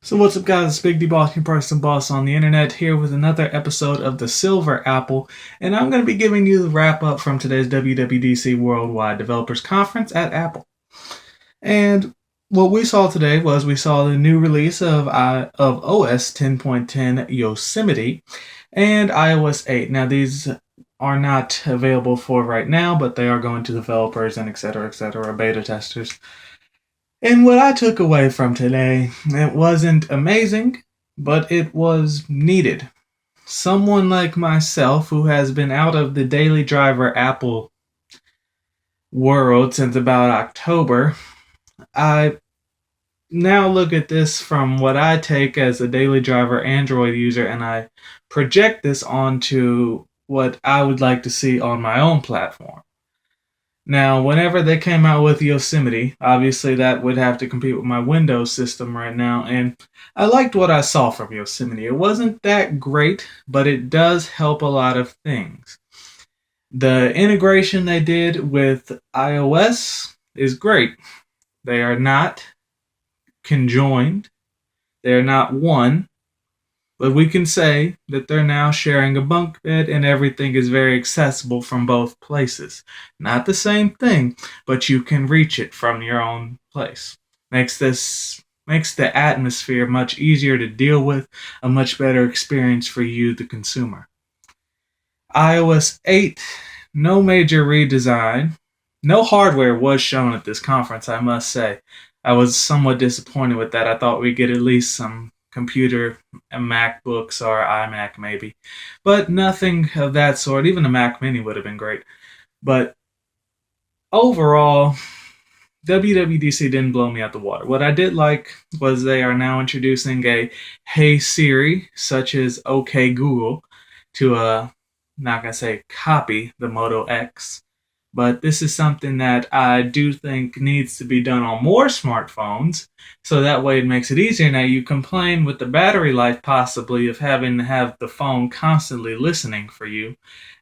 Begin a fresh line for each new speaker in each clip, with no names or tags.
So what's up guys, it's BigDBossin, your personal boss on the internet, here with another episode of the Silver Apple, and I'm going to be giving you the wrap up from today's WWDC Worldwide Developers Conference at Apple. And what we saw today was we saw the new release of OS 10.10 Yosemite and iOS 8. Now these are not available for right now, but they are going to developers and etc., beta testers. And what I took away from today, it wasn't amazing, but it was needed. Someone like myself who has been out of the daily driver Apple world since about October, I now look at this from what I take as a daily driver Android user, and I project this onto what I would like to see on my own platform. Now, whenever they came out with Yosemite, obviously that would have to compete with my Windows system right now, and I liked what I saw from Yosemite. It wasn't that great, but it does help a lot of things. The integration they did with iOS is great. They are not conjoined. They are not one. But we can say that they're now sharing a bunk bed and everything is very accessible from both places. Not the same thing, but you can reach it from your own place. Makes the atmosphere much easier to deal with, a much better experience for you, the consumer. iOS 8, no major redesign. No hardware was shown at this conference, I must say. I was somewhat disappointed with that. I thought we'd get at least some computer and MacBooks or iMac maybe, but nothing of that sort. Even a Mac Mini would have been great. But overall, WWDC didn't blow me out the water. What I did like was they are now introducing a Hey Siri, such as OK Google, to not gonna say copy the Moto X. But this is something that I do think needs to be done on more smartphones, so that way it makes it easier. Now, you complain with the battery life possibly of having to have the phone constantly listening for you.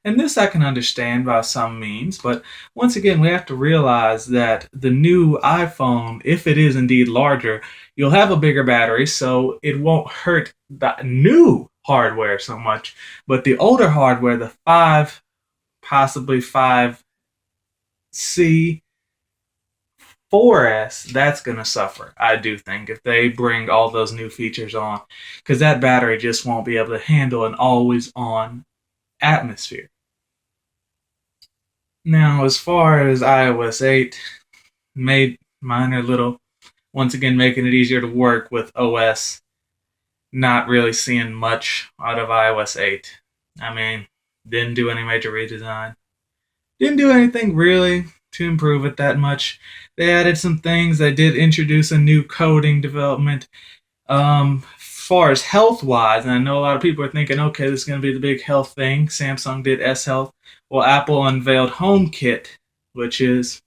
And this I can understand by some means, but once again, we have to realize that the new iPhone, if it is indeed larger, you'll have a bigger battery, so it won't hurt the new hardware so much. But the older hardware, the 5, possibly 5C 4S, that's going to suffer, I do think, if they bring all those new features on, because that battery just won't be able to handle an always-on atmosphere. Now, as far as iOS 8, made minor little, once again, making it easier to work with OS, not really seeing much out of iOS 8. I mean, didn't do any major redesign. Didn't do anything really to improve it that much. They added some things. They did introduce a new coding development. As far as health-wise, and I know a lot of people are thinking, okay, this is going to be the big health thing. Samsung did S-Health. Well, Apple unveiled HomeKit, which is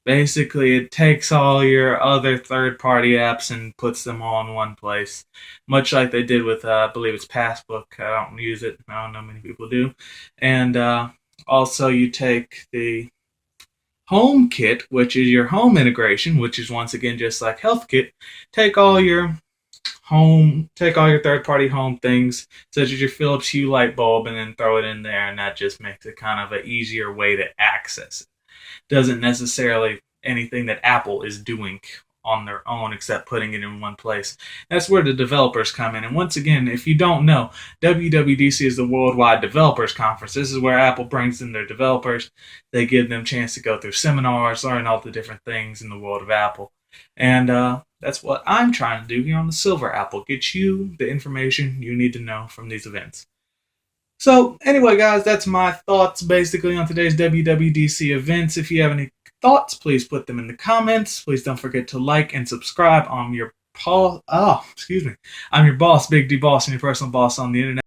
basically it takes all your other third-party apps and puts them all in one place, much like they did with, I believe it's Passbook. I don't use it. I don't know many people do. And also, you take the HomeKit, which is your home integration, which is once again just like HealthKit. Take all your third-party home things, such as your Philips Hue light bulb, and then throw it in there, and that just makes it kind of an easier way to access it. Doesn't necessarily anything that Apple is doing on their own except putting it in one place. That's where the developers come in. And once again, if you don't know, WWDC is the Worldwide Developers Conference. This is where Apple brings in their developers. They give them a chance to go through seminars, learn all the different things in the world of Apple. And that's what I'm trying to do here on the Silver Apple, get you the information you need to know from these events. So anyway, guys, that's my thoughts basically on today's WWDC events. If you have any thoughts, please put them in the comments. Please don't forget to like and subscribe. I'm your boss, BigDBossin, your personal boss on the internet.